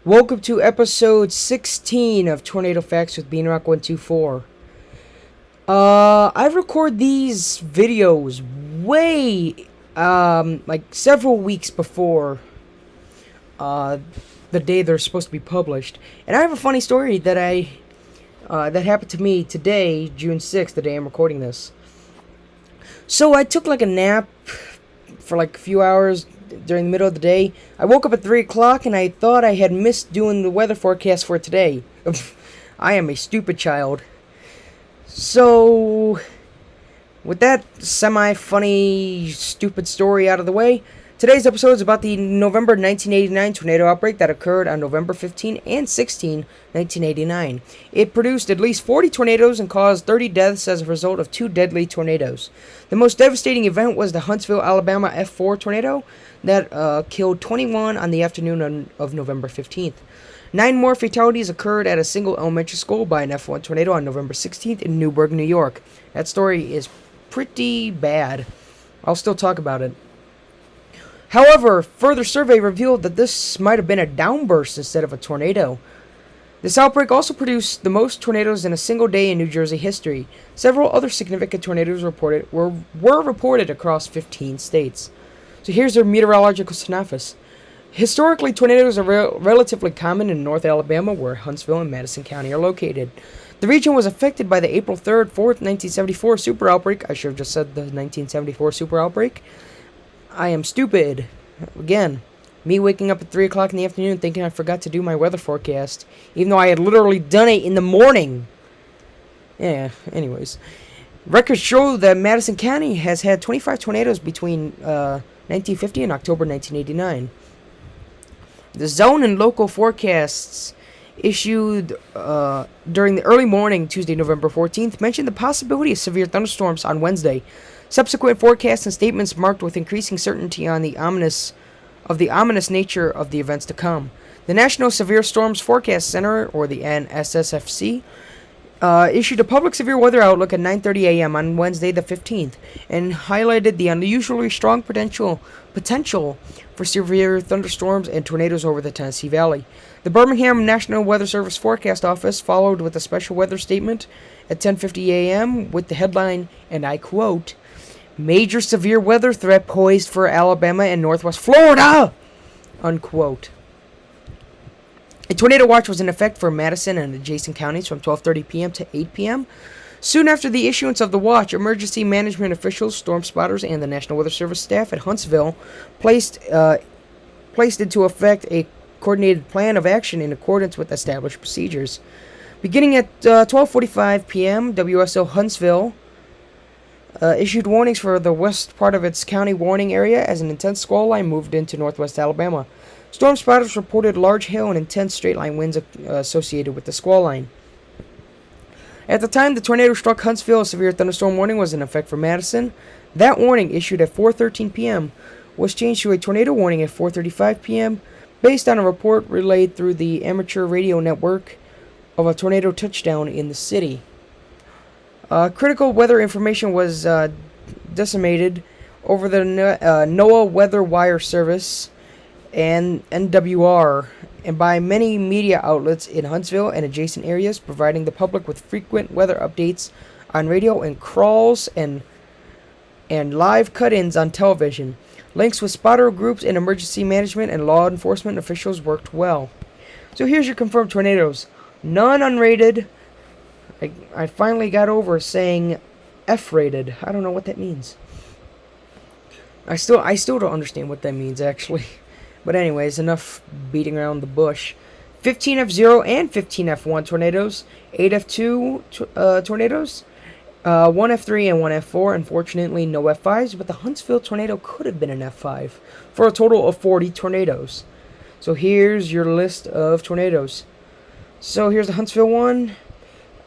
Welcome to episode 16 of Tornado Facts with Beanrock124. I record these videos way, like several weeks before, the day they're supposed to be published. And I have a funny story that that happened to me today, June 6th, the day I'm recording this. So I took like a nap for like a few hours during the middle of the day. I woke up at 3 o'clock and I thought I had missed doing the weather forecast for today. I am a stupid child. So, with that semi-funny, stupid story out of the way, today's episode is about the November 1989 tornado outbreak that occurred on November 15 and 16, 1989. It produced at least 40 tornadoes and caused 30 deaths as a result of 2 deadly tornadoes. The most devastating event was the Huntsville, Alabama F4 tornado that killed 21 on the afternoon of November 15th. 9 more fatalities occurred at a single elementary school by an F1 tornado on November 16th in Newburgh, New York. That story is pretty bad. I'll still talk about it. However, further survey revealed that this might have been a downburst instead of a tornado. This outbreak also produced the most tornadoes in a single day in New Jersey history. Several other significant tornadoes were reported across 15 states. So here's their meteorological synopsis. Historically, tornadoes are relatively common in North Alabama, where Huntsville and Madison County are located. The region was affected by the April 3rd, 4th, 1974 super outbreak. I should have just said the 1974 super outbreak. I am stupid. Again, me waking up at 3 o'clock in the afternoon thinking I forgot to do my weather forecast, even though I had literally done it in the morning. Yeah, anyways. Records show that Madison County has had 25 tornadoes between 1950 and October 1989. The zone and local forecasts issued during the early morning Tuesday, November 14th, mentioned the possibility of severe thunderstorms on Wednesday. Subsequent forecasts and statements marked with increasing certainty on the ominous nature of the events to come. The National Severe Storms Forecast Center, or the NSSFC, issued a public severe weather outlook at 9:30 a.m. on Wednesday the 15th and highlighted the unusually strong potential for severe thunderstorms and tornadoes over the Tennessee Valley. The Birmingham National Weather Service Forecast Office followed with a special weather statement at 10:50 a.m. with the headline, and I quote, "Major severe weather threat poised for Alabama and Northwest Florida," unquote. A tornado watch was in effect for Madison and adjacent counties from 12:30 p.m. to 8 p.m. Soon after the issuance of the watch, emergency management officials, storm spotters, and the National Weather Service staff at Huntsville placed into effect a coordinated plan of action in accordance with established procedures. Beginning at 12:45 p.m., WSO Huntsville issued warnings for the west part of its county warning area as an intense squall line moved into northwest Alabama. Storm spotters reported large hail and intense straight-line winds associated with the squall line. At the time the tornado struck Huntsville, a severe thunderstorm warning was in effect for Madison. That warning, issued at 4:13 p.m., was changed to a tornado warning at 4:35 p.m., based on a report relayed through the amateur radio network of a tornado touchdown in the city. Critical weather information was disseminated over the NOAA Weather Wire Service and NWR, and by many media outlets in Huntsville and adjacent areas, providing the public with frequent weather updates on radio and crawls and live cut-ins on television. Links with spotter groups and emergency management and law enforcement officials worked well. So here's your confirmed tornadoes. None unrated. I finally got over saying F-rated. I don't know what that means. I still don't understand what that means, actually. But anyways, enough beating around the bush. 15 F0 and 15 F1 tornadoes. 8 F2 tornadoes. 1 F3 and 1 F4. Unfortunately, no F5s, but the Huntsville tornado could have been an F5, for a total of 40 tornadoes. So here's your list of tornadoes. So here's the Huntsville one.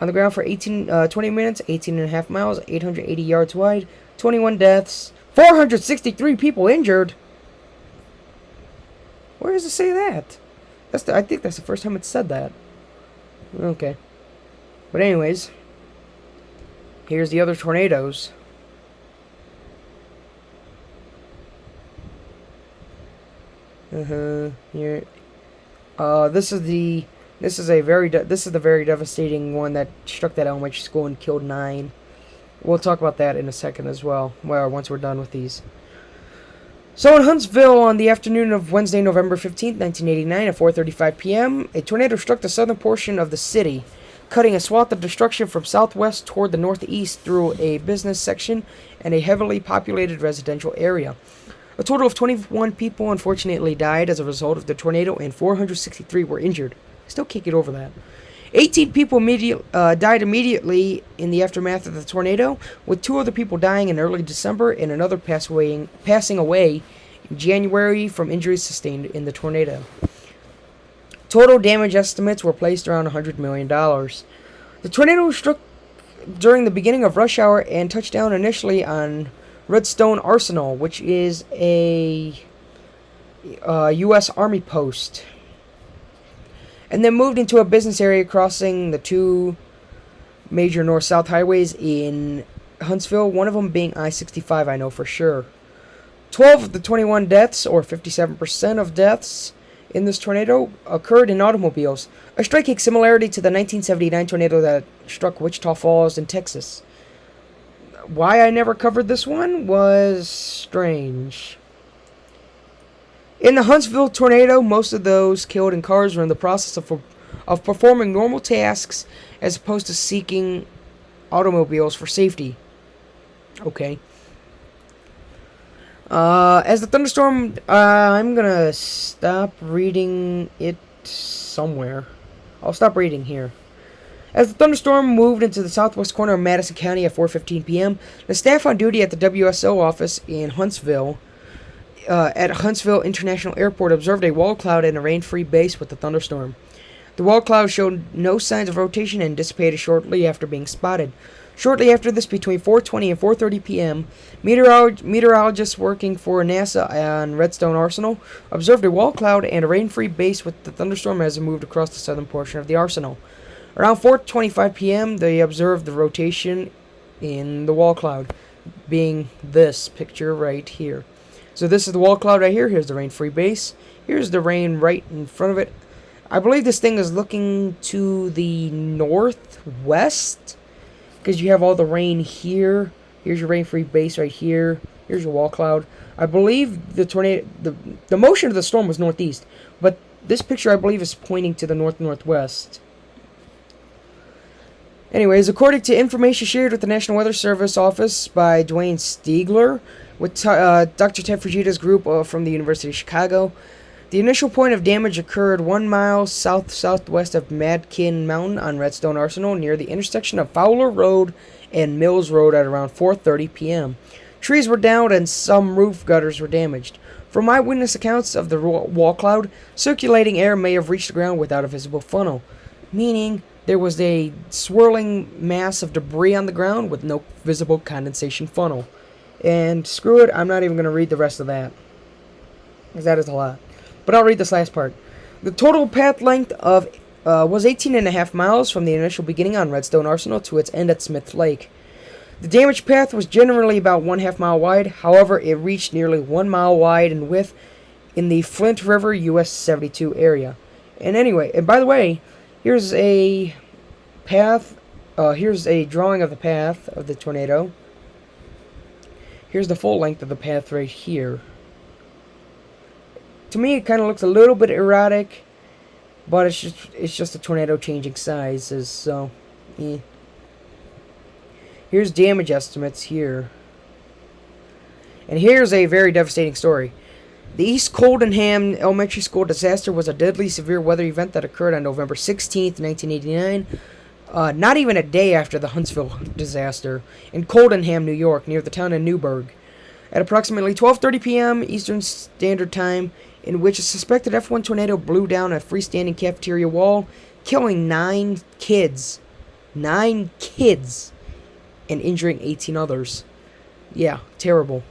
On the ground for 20 minutes, 18.5 miles, 880 yards wide, 21 deaths, 463 people injured. Where does it say that? I think that's the first time it said that. Okay. But anyways, here's the other tornadoes. Here. This is the very devastating one that struck that elementary school and killed 9. We'll talk about that in a second as well. Well, once we're done with these. So in Huntsville, on the afternoon of Wednesday, November 15th, 1989, at 4:35 p.m., a tornado struck the southern portion of the city, cutting a swath of destruction from southwest toward the northeast through a business section and a heavily populated residential area. A total of 21 people unfortunately died as a result of the tornado, and 463 were injured. Still can't get over that. 18 people died immediately in the aftermath of the tornado, with 2 other people dying in early December and another passing away in January from injuries sustained in the tornado. Total damage estimates were placed around $100 million. The tornado struck during the beginning of rush hour and touched down initially on Redstone Arsenal, which is a U.S. Army post, and then moved into a business area crossing the 2 major north-south highways in Huntsville, one of them being I-65, I know for sure. 12 of the 21 deaths, or 57% of deaths in this tornado, occurred in automobiles, a striking similarity to the 1979 tornado that struck Wichita Falls in Texas. Why I never covered this one was strange. In the Huntsville tornado, most of those killed in cars were in the process of performing normal tasks as opposed to seeking automobiles for safety. Okay. As the thunderstorm, I'm gonna stop reading it somewhere. I'll stop reading here. As the thunderstorm moved into the southwest corner of Madison County at 4:15 p.m., the staff on duty at the WSO office in Huntsville, at Huntsville International Airport, observed a wall cloud and a rain-free base with the thunderstorm. The wall cloud showed no signs of rotation and dissipated shortly after being spotted. Shortly after this, between 4:20 and 4:30 p.m., meteorologists working for NASA on Redstone Arsenal observed a wall cloud and a rain-free base with the thunderstorm as it moved across the southern portion of the arsenal. Around 4:25 p.m., they observed the rotation in the wall cloud, being this picture right here. So this is the wall cloud right here. Here's the rain-free base. Here's the rain right in front of it. I believe this thing is looking to the northwest, because you have all the rain here. Here's your rain-free base right here. Here's your wall cloud. I believe the tornado, the motion of the storm was northeast, but this picture I believe is pointing to the northwest. Anyways, according to information shared with the National Weather Service office by Dwayne Stiegler with Dr. Ted Fujita's group from the University of Chicago, the initial point of damage occurred 1 mile south-southwest of Madkin Mountain on Redstone Arsenal near the intersection of Fowler Road and Mills Road at around 4:30 p.m. Trees were downed and some roof gutters were damaged. From eyewitness accounts of the wall cloud, circulating air may have reached the ground without a visible funnel, meaning there was a swirling mass of debris on the ground with no visible condensation funnel. And screw it, I'm not even going to read the rest of that, because that is a lot. But I'll read this last part. The total path length of was 18.5 miles from the initial beginning on Redstone Arsenal to its end at Smith Lake. The damaged path was generally about 1/2 mile wide. However, it reached nearly 1 mile wide in width in the Flint River US 72 area. And by the way, here's a path. Here's a drawing of the path of the tornado. Here's the full length of the path right here. To me, it kind of looks a little bit erratic, but it's just a tornado changing sizes. So, here's damage estimates here, and here's a very devastating story. The East Coldenham Elementary School disaster was a deadly severe weather event that occurred on November 16th, 1989, not even a day after the Huntsville disaster, in Coldenham, New York, near the town of Newburgh. At approximately 12:30 p.m. Eastern Standard Time, in which a suspected F1 tornado blew down a freestanding cafeteria wall, killing 9 kids. 9 kids! And injuring 18 others. Yeah, terrible.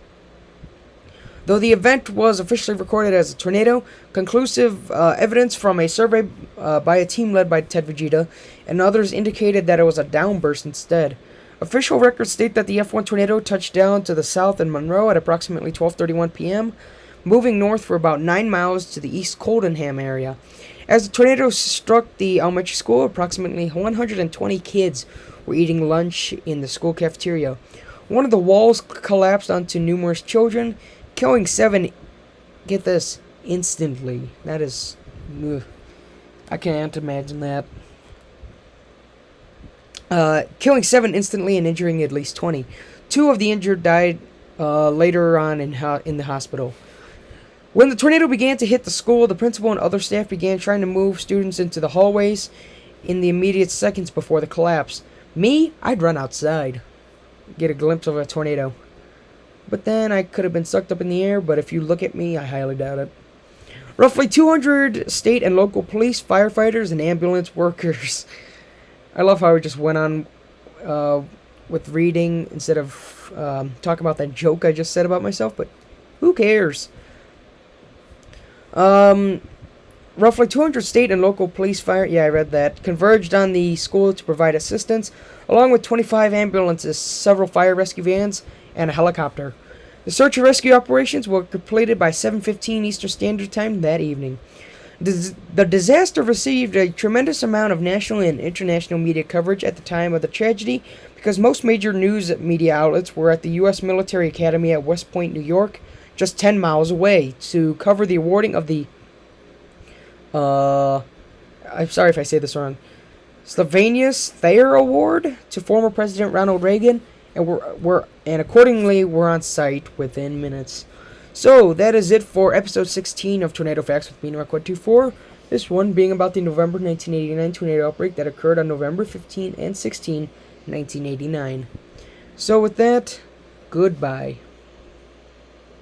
Though the event was officially recorded as a tornado, conclusive evidence from a survey by a team led by Ted Fujita and others indicated that it was a downburst instead. Official records state that the F1 tornado touched down to the south in Monroe at approximately 12:31 p.m., moving north for about 9 miles to the East Coldenham area. As the tornado struck the elementary school, approximately 120 kids were eating lunch in the school cafeteria. One of the walls collapsed onto numerous children, killing 7, get this, instantly. That is, ugh, I can't imagine that. Killing 7 instantly and injuring at least 20. 2 of the injured died later on in the hospital. When the tornado began to hit the school, the principal and other staff began trying to move students into the hallways in the immediate seconds before the collapse. Me, I'd run outside, get a glimpse of a tornado. But then I could have been sucked up in the air, but if you look at me, I highly doubt it. Roughly 200 state and local police, firefighters, and ambulance workers. I love how I just went on with reading instead of talking about that joke I just said about myself, but who cares? Roughly 200 state and local police I read that, converged on the school to provide assistance, along with 25 ambulances, several fire rescue vans, and a helicopter. The search and rescue operations were completed by 7:15 Eastern Standard Time that evening. The disaster received a tremendous amount of national and international media coverage at the time of the tragedy because most major news media outlets were at the U.S. Military Academy at West Point, New York, just 10 miles away, to cover the awarding of the I'm sorry if I say this wrong, Sylvanus Thayer Award to former President Ronald Reagan, and accordingly were on site within minutes. So that is it for episode 16 of Tornado Facts with Beanrock124. This one being about the November 1989 tornado outbreak that occurred on November 15 and 16, 1989. So with that, goodbye.